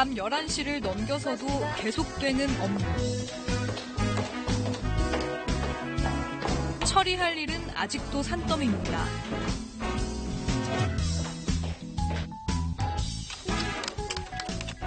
밤 11시를 넘겨서도 계속되는 업무. 처리할 일은 아직도 산더미입니다.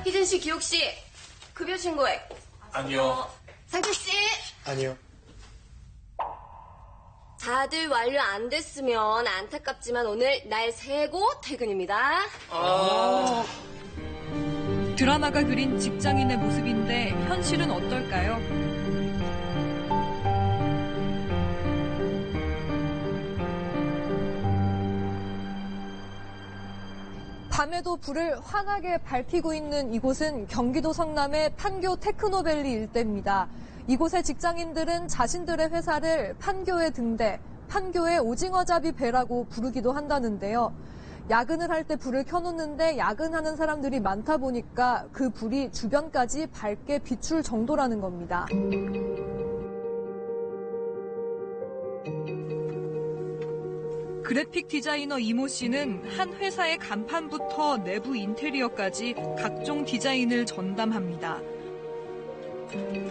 희진 씨, 기옥 씨, 급여 신고액. 아니요. 상규 씨. 아니요. 다들 완료 안 됐으면 안타깝지만 오늘 날 새고 퇴근입니다. 드라마가 그린 직장인의 모습인데 현실은 어떨까요? 밤에도 불을 환하게 밝히고 있는 이곳은 경기도 성남의 판교 테크노밸리 일대입니다. 이곳의 직장인들은 자신들의 회사를 판교의 등대, 판교의 오징어잡이 배라고 부르기도 한다는데요. 야근을 할 때 불을 켜놓는데 야근하는 사람들이 많다 보니까 그 불이 주변까지 밝게 비출 정도라는 겁니다. 그래픽 디자이너 이모 씨는 한 회사의 간판부터 내부 인테리어까지 각종 디자인을 전담합니다.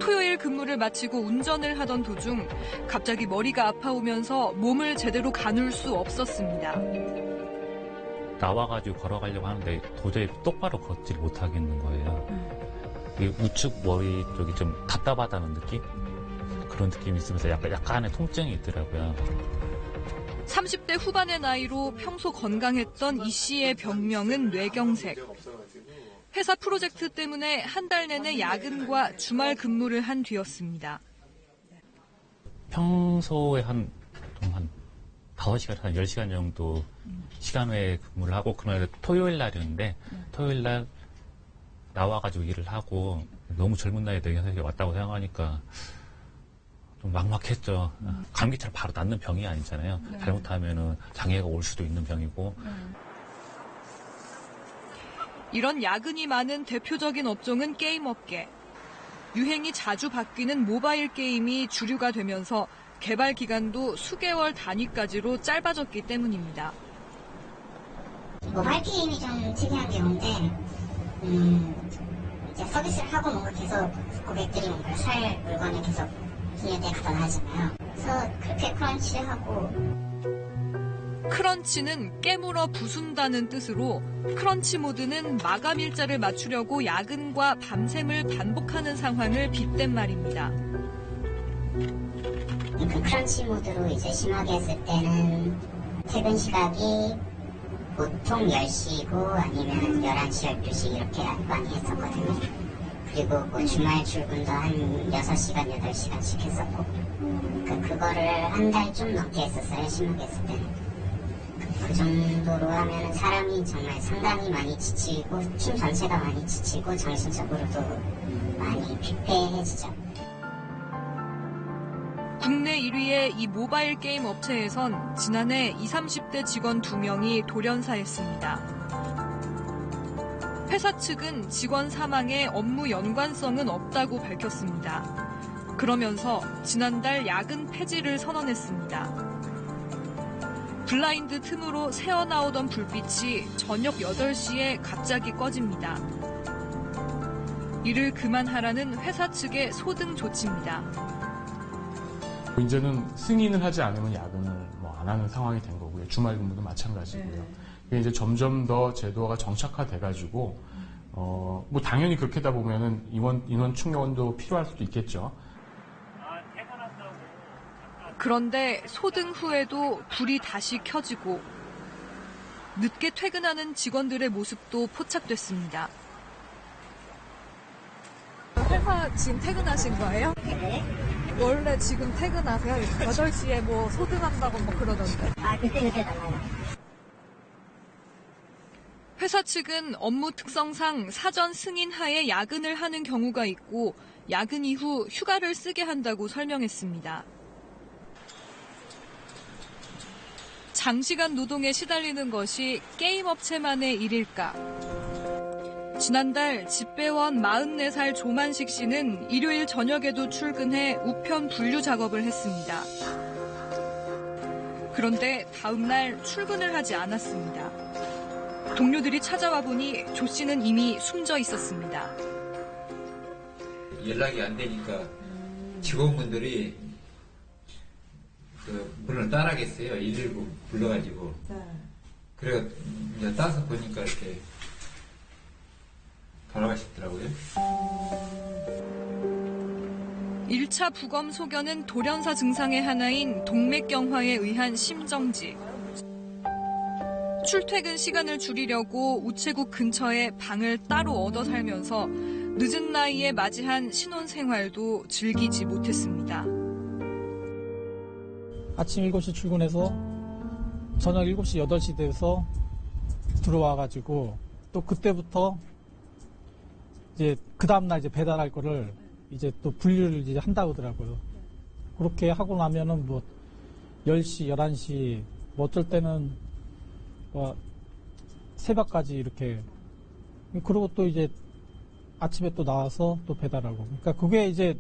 토요일 근무를 마치고 운전을 하던 도중 갑자기 머리가 아파오면서 몸을 제대로 가눌 수 없었습니다. 나와가지고 걸어가려고 하는데 도저히 똑바로 걷지를 못하겠는 거예요. 우측 머리 쪽이 좀 답답하다는 느낌? 그런 느낌이 있으면서 약간의 통증이 있더라고요. 30대 후반의 나이로 평소 건강했던 이 씨의 병명은 뇌경색. 회사 프로젝트 때문에 한 달 내내 야근과 주말 근무를 한 뒤였습니다. 평소에 한 5시간, 한 10시간 정도 시간 외에 근무를 하고, 그날 토요일 날이었는데, 토요일 날 나와가지고 일을 하고, 너무 젊은 나이에 뇌경색이 왔다고 생각하니까 좀 막막했죠. 감기처럼 바로 낫는 병이 아니잖아요. 네. 잘못하면은 장애가 올 수도 있는 병이고. 이런 야근이 많은 대표적인 업종은 게임 업계. 유행이 자주 바뀌는 모바일 게임이 주류가 되면서 개발 기간도 수개월 단위까지로 짧아졌기 때문입니다. 모바일 게임이 좀 특이한 경우인데, 이제 서비스를 하고 뭔가 계속 고객들이 뭔가 살 물건을 계속 기념대 갖다 놔주잖아요. 그래서 그렇게 크런치를 하고. 크런치는 깨물어 부순다는 뜻으로 크런치 모드는 마감 일자를 맞추려고 야근과 밤샘을 반복하는 상황을 빗댄 말입니다. 그 크런치 모드로 이제 심하게 했을 때는 퇴근 시각이 보통 10시고 아니면 11시, 12시 이렇게 많이 했었거든요. 그리고 뭐 주말 출근도 한 6시간, 8시간씩 했었고 그거를 한 달 좀 넘게 했었어요. 심하게 했을 때는. 그 정도로 하면 사람이 정말 상당히 많이 지치고 팀 전체가 많이 지치고 정신적으로도 많이 피폐해지죠. 국내 1위의 이 모바일 게임 업체에선 지난해 20, 30대 직원 2명이 돌연사했습니다. 회사 측은 직원 사망에 업무 연관성은 없다고 밝혔습니다. 그러면서 지난달 야근 폐지를 선언했습니다. 블라인드 틈으로 새어나오던 불빛이 저녁 8시에 갑자기 꺼집니다. 이를 그만하라는 회사 측의 소등 조치입니다. 이제는 승인을 하지 않으면 야근을 안 하는 상황이 된 거고요. 주말 근무도 마찬가지고요. 이게 이제 점점 더 제도가 정착화돼가지고, 뭐 당연히 그렇게 하다 보면은 인원 충원도 필요할 수도 있겠죠. 그런데 소등 후에도 불이 다시 켜지고 늦게 퇴근하는 직원들의 모습도 포착됐습니다. 회사 지금 퇴근하신 거예요? 네. 원래 지금 퇴근하세요? 8시에 뭐 소등한다고 뭐 그러던데. 그때 달라요. 회사 측은 업무 특성상 사전 승인 하에 야근을 하는 경우가 있고 야근 이후 휴가를 쓰게 한다고 설명했습니다. 장시간 노동에 시달리는 것이 게임 업체만의 일일까? 지난달 집배원 44살 조만식 씨는 일요일 저녁에도 출근해 우편 분류 작업을 했습니다. 그런데 다음 날 출근을 하지 않았습니다. 동료들이 찾아와 보니 조 씨는 이미 숨져 있었습니다. 연락이 안 되니까 직원분들이 그 문을 따라겠어요. 119 불러가지고. 그래 이제 따서 보니까 이렇게 돌아가시더라고요. 1차 부검 소견은 돌연사 증상의 하나인 동맥경화에 의한 심정지. 출퇴근 시간을 줄이려고 우체국 근처에 방을 따로 얻어 살면서 늦은 나이에 맞이한 신혼생활도 즐기지 못했습니다. 아침 7시 출근해서 저녁 7시, 8시 돼서 들어와가지고 또 그때부터 이제 그 다음날 이제 배달할 거를 이제 또 분류를 이제 한다고 하더라고요. 그렇게 하고 나면은 뭐 10시, 11시, 뭐 어쩔 때는 뭐 새벽까지 이렇게. 그리고 또 이제 아침에 또 나와서 또 배달하고. 그러니까 그게 이제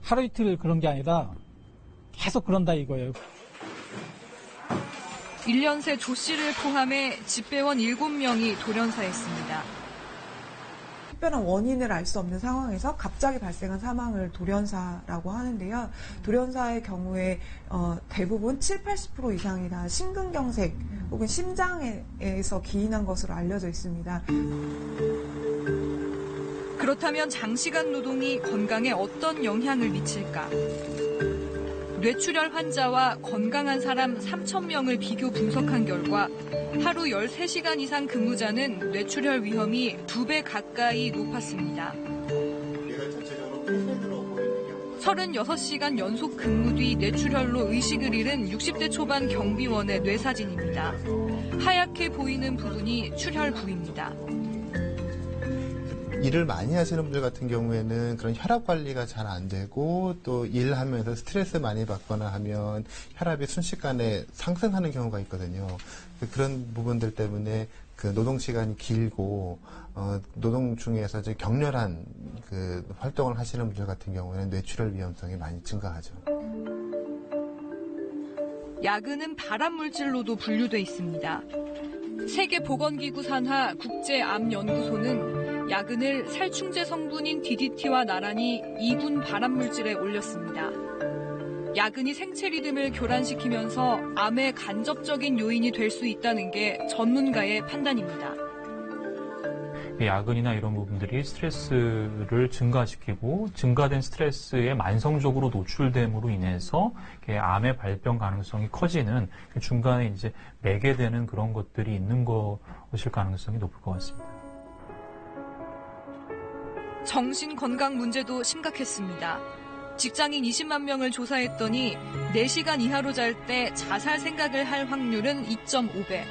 하루 이틀 그런 게 아니라 계속 그런다 이거예요. 1년 새 조 씨를 포함해 집배원 7명이 돌연사했습니다. 특별한 원인을 알 수 없는 상황에서 갑자기 발생한 사망을 돌연사라고 하는데요. 돌연사의 경우에 대부분 70-80% 이상이 다 심근경색 혹은 심장에서 기인한 것으로 알려져 있습니다. 그렇다면 장시간 노동이 건강에 어떤 영향을 미칠까? 뇌출혈 환자와 건강한 사람 3,000명을 비교 분석한 결과 하루 13시간 이상 근무자는 뇌출혈 위험이 2배 가까이 높았습니다. 36시간 연속 근무 뒤 뇌출혈로 의식을 잃은 60대 초반 경비원의 뇌사진입니다. 하얗게 보이는 부분이 출혈 부위입니다. 일을 많이 하시는 분들 같은 경우에는 그런 혈압 관리가 잘 안 되고 또 일하면서 스트레스 많이 받거나 하면 혈압이 순식간에 상승하는 경우가 있거든요. 그런 부분들 때문에 그 노동 시간이 길고 노동 중에서 이제 격렬한 그 활동을 하시는 분들 같은 경우에는 뇌출혈 위험성이 많이 증가하죠. 야근은 발암 물질로도 분류돼 있습니다. 세계보건기구 산하 국제암연구소는 야근을 살충제 성분인 DDT와 나란히 2군 발암물질에 올렸습니다. 야근이 생체 리듬을 교란시키면서 암의 간접적인 요인이 될 수 있다는 게 전문가의 판단입니다. 야근이나 이런 부분들이 스트레스를 증가시키고 증가된 스트레스에 만성적으로 노출됨으로 인해서 암의 발병 가능성이 커지는 중간에 이제 매개되는 그런 것들이 있는 것일 가능성이 높을 것 같습니다. 정신건강 문제도 심각했습니다. 직장인 20만 명을 조사했더니 4시간 이하로 잘 때 자살 생각을 할 확률은 2.5배,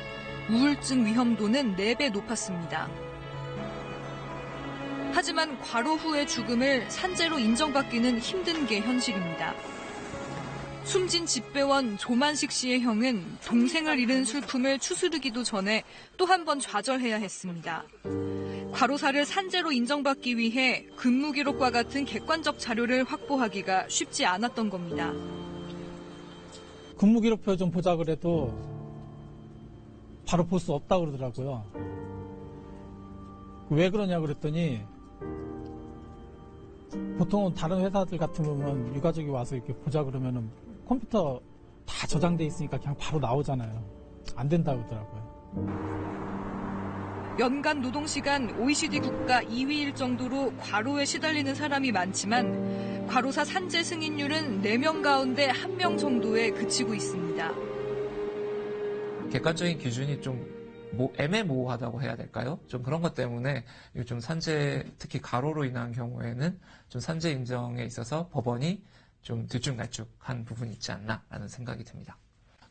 우울증 위험도는 4배 높았습니다. 하지만 과로 후의 죽음을 산재로 인정받기는 힘든 게 현실입니다. 숨진 집배원 조만식 씨의 형은 동생을 잃은 슬픔을 추스르기도 전에 또 한 번 좌절해야 했습니다. 과로사를 산재로 인정받기 위해 근무 기록과 같은 객관적 자료를 확보하기가 쉽지 않았던 겁니다. 근무 기록표 좀 보자 그래도 바로 볼 수 없다고 그러더라고요. 왜 그러냐 그랬더니 보통은 다른 회사들 같은 경우는 유가족이 와서 이렇게 보자 그러면은 컴퓨터 다 저장돼 있으니까 그냥 바로 나오잖아요. 안 된다고 그러더라고요. 연간 노동시간 OECD 국가 2위일 정도로 과로에 시달리는 사람이 많지만 과로사 산재 승인율은 4명 가운데 1명 정도에 그치고 있습니다. 객관적인 기준이 좀 애매모호하다고 해야 될까요? 좀 그런 것 때문에 좀 산재, 특히 가로로 인한 경우에는 좀 산재 인정에 있어서 법원이 좀 들쭉날쭉한 부분이 있지 않나라는 생각이 듭니다.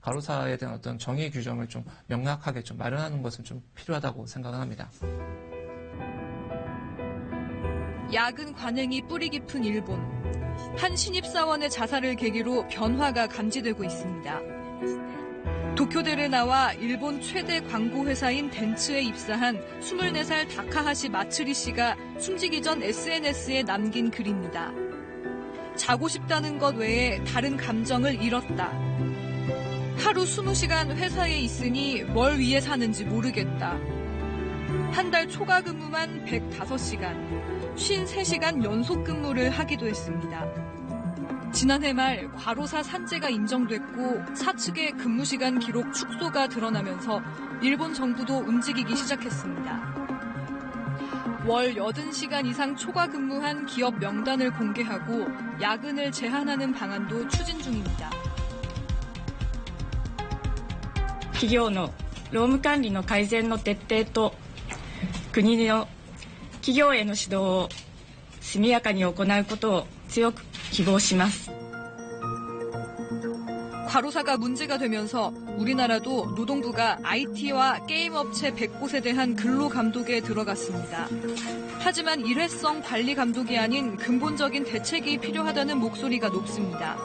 가로사에 대한 어떤 정의 규정을 좀 명확하게 좀 마련하는 것은 좀 필요하다고 생각을 합니다. 야근 관행이 뿌리 깊은 일본. 한 신입사원의 자살을 계기로 변화가 감지되고 있습니다. 도쿄대를 나와 일본 최대 광고회사인 덴츠에 입사한 24살 다카하시 마츠리 씨가 숨지기 전 SNS에 남긴 글입니다. 자고 싶다는 것 외에 다른 감정을 잃었다. 하루 20시간 회사에 있으니 뭘 위해 사는지 모르겠다. 한 달 초과 근무만 105시간, 53시간 연속 근무를 하기도 했습니다. 지난해 말 과로사 산재가 인정됐고 사측의 근무시간 기록 축소가 드러나면서 일본 정부도 움직이기 시작했습니다. 월 80시간 이상 초과 근무한 기업 명단을 공개하고 야근을 제한하는 방안도 추진 중입니다. 企業の労務管理の改善の徹底と国の企業への指導を速やかに行うことを強く希望します。 과로사가 문제가 되면서 우리나라도 노동부가 IT와 게임 업체 100곳에 대한 근로 감독에 들어갔습니다. 하지만 일회성 관리 감독이 아닌 근본적인 대책이 필요하다는 목소리가 높습니다.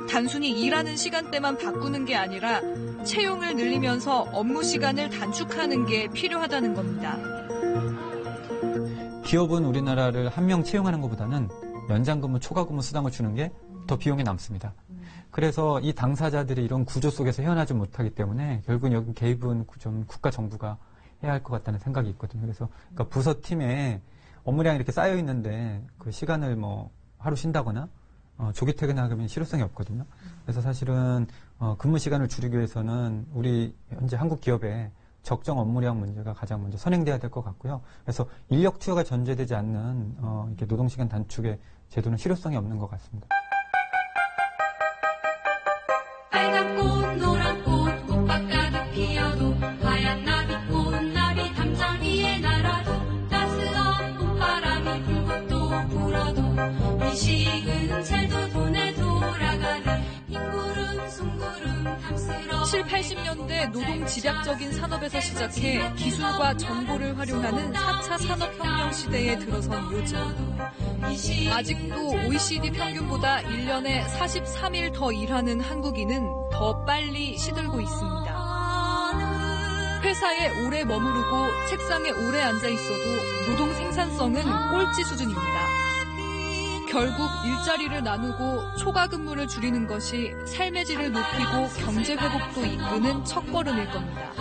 단순히 일하는 시간대만 바꾸는 게 아니라 채용을 늘리면서 업무 시간을 단축하는 게 필요하다는 겁니다. 기업은 우리나라를 한 명 채용하는 것보다는 연장근무, 초과근무 수당을 주는 게 더 비용이 남습니다. 그래서 이 당사자들이 이런 구조 속에서 헤어나지 못하기 때문에 결국은 여기 개입은 좀 국가 정부가 해야 할 것 같다는 생각이 있거든요. 그래서 그러니까 부서팀에 업무량이 이렇게 쌓여 있는데 그 시간을 뭐 하루 쉰다거나 조기 퇴근하면 실효성이 없거든요. 그래서 사실은 근무 시간을 줄이기 위해서는 우리 현재 한국 기업의 적정 업무량 문제가 가장 먼저 선행돼야 될 것 같고요. 그래서 인력 투여가 전제되지 않는 이렇게 노동시간 단축의 제도는 실효성이 없는 것 같습니다. 빨간 꽃 노란 꽃 꽃밭 가득 피어도 하얀 나비꽃 나비 담장 위에 날아도 따스한 봄바람이 불고 또 불어도 이 식은 채도 돈에 돌아가는 흰구름 송구름 탐스러운 7, 80년대 노동 집약적인 산업에서 시작해 기술과 정보를 활용하는 4차 산업혁명 시대에 들어선 요즘 아직도 OECD 평균보다 1년에 43일 더 일하는 한국인은 더 빨리 시들고 있습니다. 회사에 오래 머무르고 책상에 오래 앉아 있어도 노동 생산성은 꼴찌 수준입니다. 결국 일자리를 나누고 초과 근무를 줄이는 것이 삶의 질을 높이고 경제 회복도 이끄는 첫걸음일 겁니다.